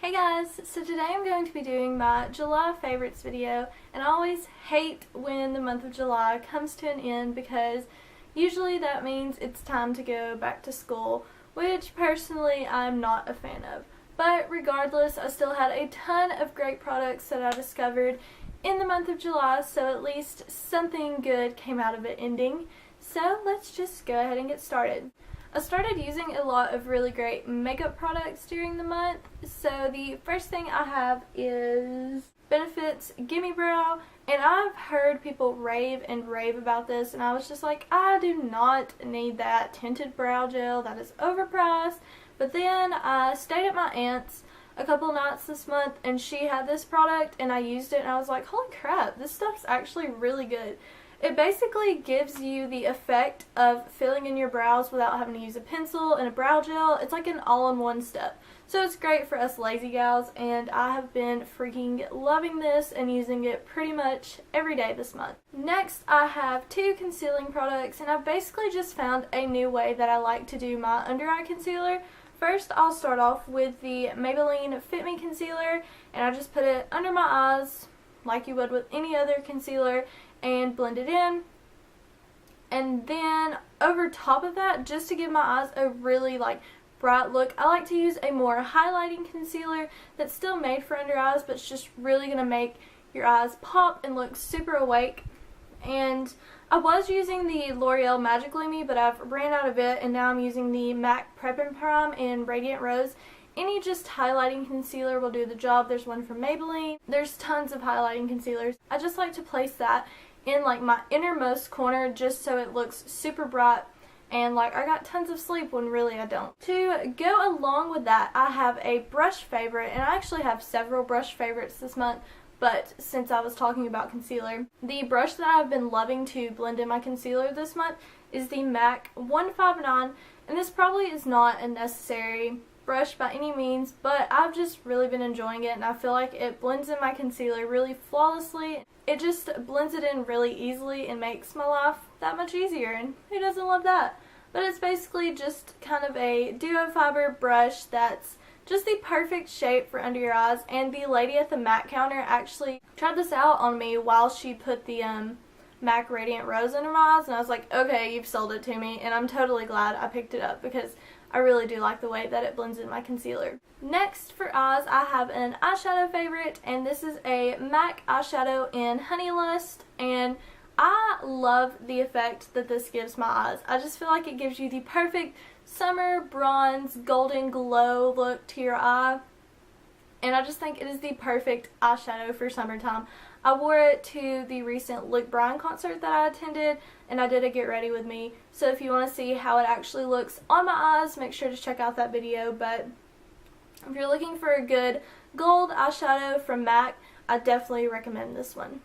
Hey guys, so today I'm going to be doing my July favorites video, and I always hate when the month of July comes to an end because usually that means it's time to go back to school, which personally I'm not a fan of. But regardless, I still had a ton of great products that I discovered in the month of July, so at least something good came out of it ending. So let's just go ahead and get started. I started using a lot of really great makeup products during the month. So the first thing I have is Benefit's Gimme Brow, and I've heard people rave and rave about this, and I was just like, I do not need that tinted brow gel, that is overpriced. But then I stayed at my aunt's a couple nights this month, and she had this product, and I used it, and I was like, holy crap, this stuff's actually really good. It basically gives you the effect of filling in your brows without having to use a pencil and a brow gel. It's like an all-in-one step. So it's great for us lazy gals, and I have been freaking loving this and using it pretty much every day this month. Next, I have two concealing products, and I've basically just found a new way that I like to do my under-eye concealer. First, I'll start off with the Maybelline Fit Me Concealer, and I just put it under my eyes like you would with any other concealer and blend it in. And then over top of that, just to give my eyes a really bright look, I like to use a more highlighting concealer that's still made for under eyes, but it's just really going to make your eyes pop and look super awake. And I was using the L'Oreal Magic Lumi, but I've ran out of it, and now I'm using the MAC Prep and Prime in Radiant Rose. Any just highlighting concealer will do the job. There's one from Maybelline. There's tons of highlighting concealers. I just like to place that in my innermost corner just so it looks super bright and I got tons of sleep when really I don't. To go along with that, I have a brush favorite, and I actually have several brush favorites this month, but since I was talking about concealer, the brush that I've been loving to blend in my concealer this month is the MAC 159, and this probably is not a necessary brush by any means, but I've just really been enjoying it, and I feel like it blends in my concealer really flawlessly. It just blends it in really easily and makes my life that much easier, and who doesn't love that? But it's basically just kind of a duo fiber brush that's just the perfect shape for under your eyes, and the lady at the MAC counter actually tried this out on me while she put the MAC Radiant Rose under my eyes, and I was like, okay, you've sold it to me, and I'm totally glad I picked it up because I really do like the way that it blends in my concealer. Next for eyes, I have an eyeshadow favorite, and this is a MAC eyeshadow in Honeylust, and I love the effect that this gives my eyes. I just feel like it gives you the perfect summer bronze golden glow look to your eye, and I just think it is the perfect eyeshadow for summertime. I wore it to the recent Luke Bryan concert that I attended, and I did a Get Ready With Me. So if you want to see how it actually looks on my eyes, make sure to check out that video. But if you're looking for a good gold eyeshadow from MAC, I definitely recommend this one.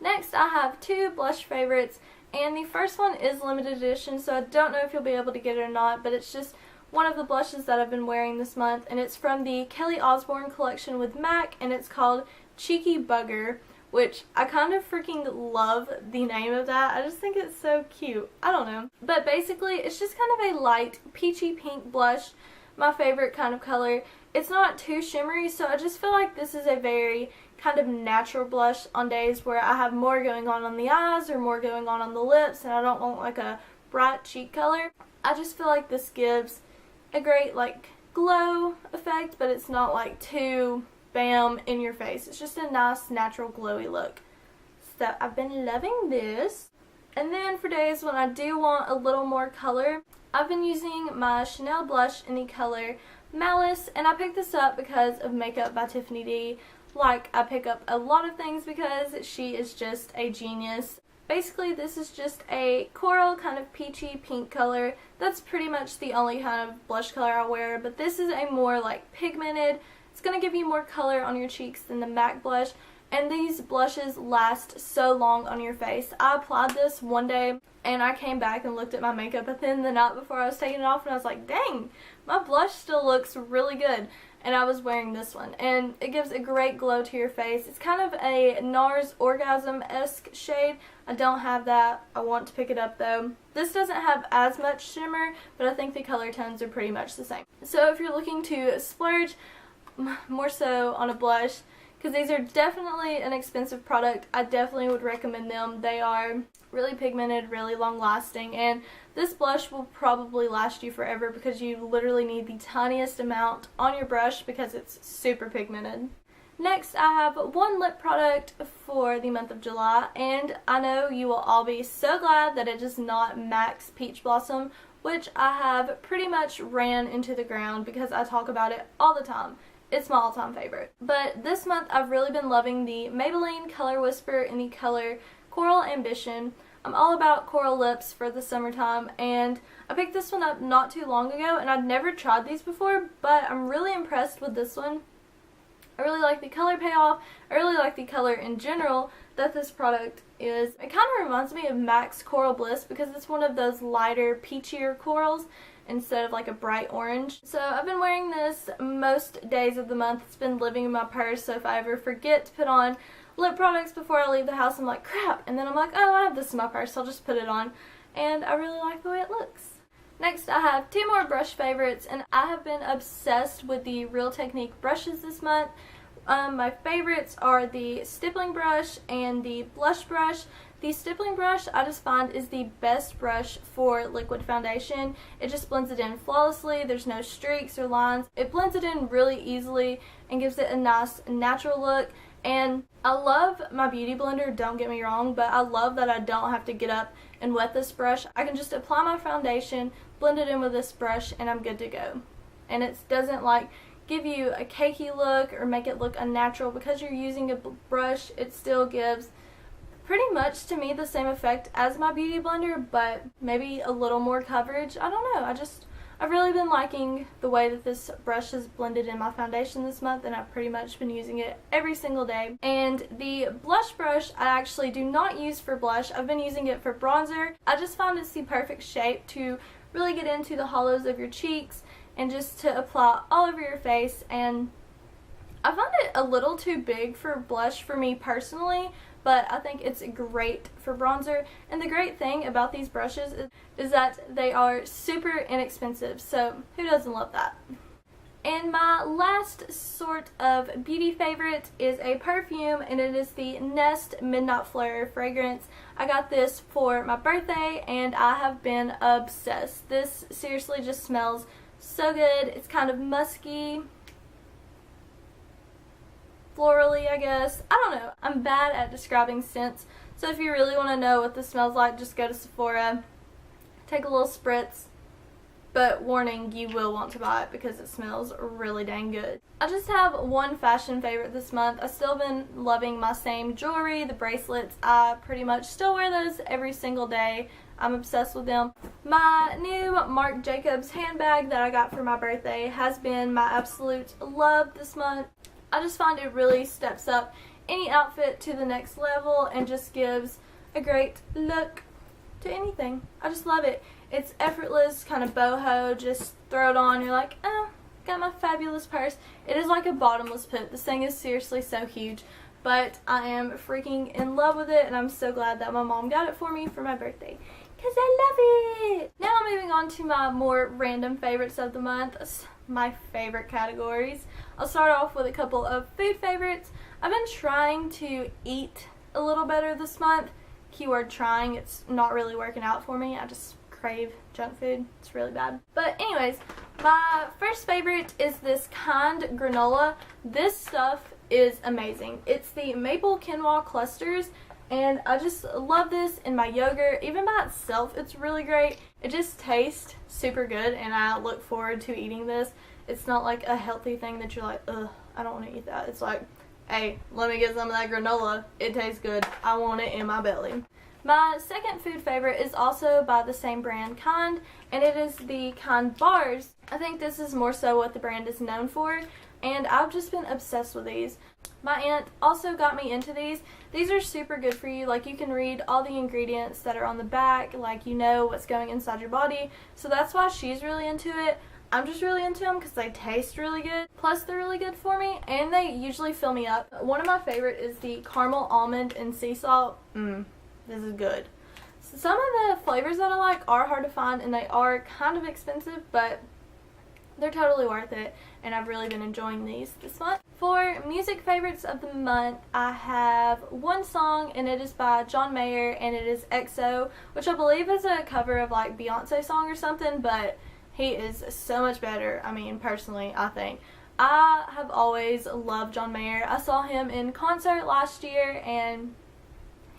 Next, I have two blush favorites, and the first one is limited edition, so I don't know if you'll be able to get it or not, but it's just one of the blushes that I've been wearing this month, and it's from the Kelly Osbourne collection with MAC, and it's called Cheeky Bugger, which I kind of freaking love the name of that. I just think it's so cute. I don't know. But basically, it's just kind of a light peachy pink blush, my favorite kind of color. It's not too shimmery, so I just feel like this is a very kind of natural blush on days where I have more going on the eyes or more going on the lips, and I don't want a bright cheek color. I just feel like this gives a great glow effect, but it's not too bam in your face. It's just a nice natural glowy look. So I've been loving this. And then for days when I do want a little more color, I've been using my Chanel blush in the color Malice, and I picked this up because of Makeup by Tiffany D. I pick up a lot of things because she is just a genius. Basically, this is just a coral kind of peachy pink color. That's pretty much the only kind of blush color I wear, but this is a more pigmented. It's going to give you more color on your cheeks than the MAC blush, and these blushes last so long on your face. I applied this one day, and I came back and looked at my makeup at the end of the night before I was taking it off, and I was like, dang, my blush still looks really good. And I was wearing this one, and it gives a great glow to your face. It's kind of a NARS Orgasm-esque shade. I don't have that. I want to pick it up though. This doesn't have as much shimmer, but I think the color tones are pretty much the same. So if you're looking to splurge more so on a blush, because these are definitely an expensive product. I definitely would recommend them. They are really pigmented, really long lasting, and this blush will probably last you forever because you literally need the tiniest amount on your brush because it's super pigmented. Next, I have one lip product for the month of July, and I know you will all be so glad that it is not MAC's Peach Blossom, which I have pretty much ran into the ground because I talk about it all the time. It's my all-time favorite. But this month, I've really been loving the Maybelline Color Whisper in the color Coral Ambition. I'm all about coral lips for the summertime, and I picked this one up not too long ago, and I'd never tried these before, but I'm really impressed with this one. I really like the color payoff. I really like the color in general that this product is. It kind of reminds me of MAC's Coral Bliss because it's one of those lighter, peachier corals instead of like a bright orange. So I've been wearing this most days of the month. It's been living in my purse, so if I ever forget to put on lip products before I leave the house, I'm like, crap, and then I'm like, oh, I have this in my purse, so I'll just put it on, and I really like the way it looks. Next, I have two more brush favorites, and I have been obsessed with the Real Technique brushes this month. My favorites are the stippling brush and the blush brush. The stippling brush I just find is the best brush for liquid foundation. It just blends it in flawlessly. There's no streaks or lines. It blends it in really easily and gives it a nice natural look. And I love my beauty blender, don't get me wrong, but I love that I don't have to get up and wet this brush. I can just apply my foundation, blend it in with this brush, and I'm good to go. And it doesn't like give you a cakey look or make it look unnatural. Because you're using a brush, it still gives pretty much to me the same effect as my beauty blender, but maybe a little more coverage. I don't know, I've really been liking the way that this brush has blended in my foundation this month, and I've pretty much been using it every single day. And the blush brush I actually do not use for blush. I've been using it for bronzer. I just found it's the perfect shape to really get into the hollows of your cheeks and just to apply all over your face. And I found it a little too big for blush for me personally, but I think it's great for bronzer. And the great thing about these brushes is that they are super inexpensive, so who doesn't love that? And my last sort of beauty favorite is a perfume, and it is the Nest Midnight Fleur fragrance. I got this for my birthday, and I have been obsessed. This seriously just smells so good. It's kind of musky, florally, I guess. I don't know. I'm bad at describing scents, so if you really want to know what this smells like, just go to Sephora, take a little spritz, but warning, you will want to buy it because it smells really dang good. I just have one fashion favorite this month. I've still been loving my same jewelry, the bracelets. I pretty much still wear those every single day. I'm obsessed with them. My new Marc Jacobs handbag that I got for my birthday has been my absolute love this month. I just find it really steps up any outfit to the next level and just gives a great look to anything. I just love it. It's effortless, kind of boho, just throw it on, you're like, oh, got my fabulous purse. It is like a bottomless pit. This thing is seriously so huge, but I am freaking in love with it, and I'm so glad that my mom got it for me for my birthday, because I love it. Now moving on to my more random favorites of the month, my favorite categories. I'll start off with a couple of food favorites. I've been trying to eat a little better this month. Keyword trying. It's not really working out for me. I just crave junk food. It's really bad. But anyways, my first favorite is this Kind granola. This stuff is amazing. It's the maple quinoa clusters, and I just love this in my yogurt. Even by itself, it's really great. It just tastes super good, and I look forward to eating this. It's not like a healthy thing that you're like, ugh, I don't want to eat that. It's like, hey, let me get some of that granola. It tastes good. I want it in my belly. My second food favorite is also by the same brand, Kind, and it is the Kind bars. I think this is more so what the brand is known for, and I've just been obsessed with these. My aunt also got me into these. These are super good for you. Like, you can read all the ingredients that are on the back, like, you know what's going inside your body. So that's why she's really into it. I'm just really into them because they taste really good. Plus, they're really good for me, and they usually fill me up. One of my favorite is the caramel almond and sea salt. This is good. Some of the flavors that I like are hard to find, and they are kind of expensive, but they're totally worth it, and I've really been enjoying these this month. For music favorites of the month, I have one song, and it is by John Mayer, and it is EXO, which I believe is a cover of like Beyonce's song or something, but he is so much better. I mean, personally, I think. I have always loved John Mayer. I saw him in concert last year, and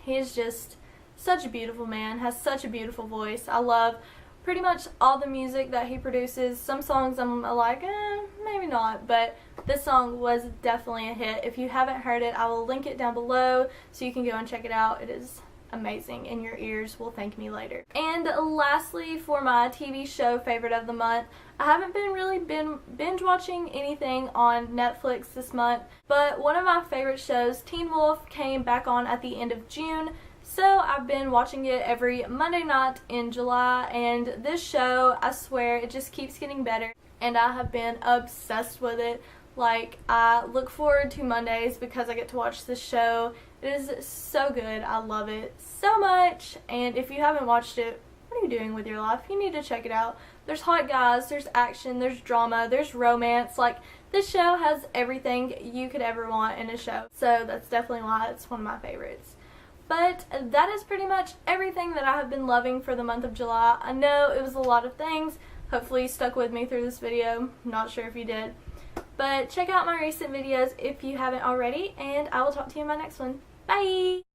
he is just such a beautiful man, has such a beautiful voice. I love pretty much all the music that he produces. Some songs I'm like, maybe not, but this song was definitely a hit. If you haven't heard it, I will link it down below so you can go and check it out. It is amazing, and your ears will thank me later. And lastly, for my TV show favorite of the month, I haven't been binge watching anything on Netflix this month, but one of my favorite shows, Teen Wolf, came back on at the end of June. So I've been watching it every Monday night in July, and this show, I swear, it just keeps getting better, and I have been obsessed with it. Like, I look forward to Mondays because I get to watch this show. It is so good. I love it so much, and if you haven't watched it, what are you doing with your life? You need to check it out. There's hot guys, there's action, there's drama, there's romance. Like, this show has everything you could ever want in a show, so that's definitely why it's one of my favorites. But that is pretty much everything that I have been loving for the month of July. I know it was a lot of things. Hopefully you stuck with me through this video. I'm not sure if you did. But check out my recent videos if you haven't already, and I will talk to you in my next one. Bye!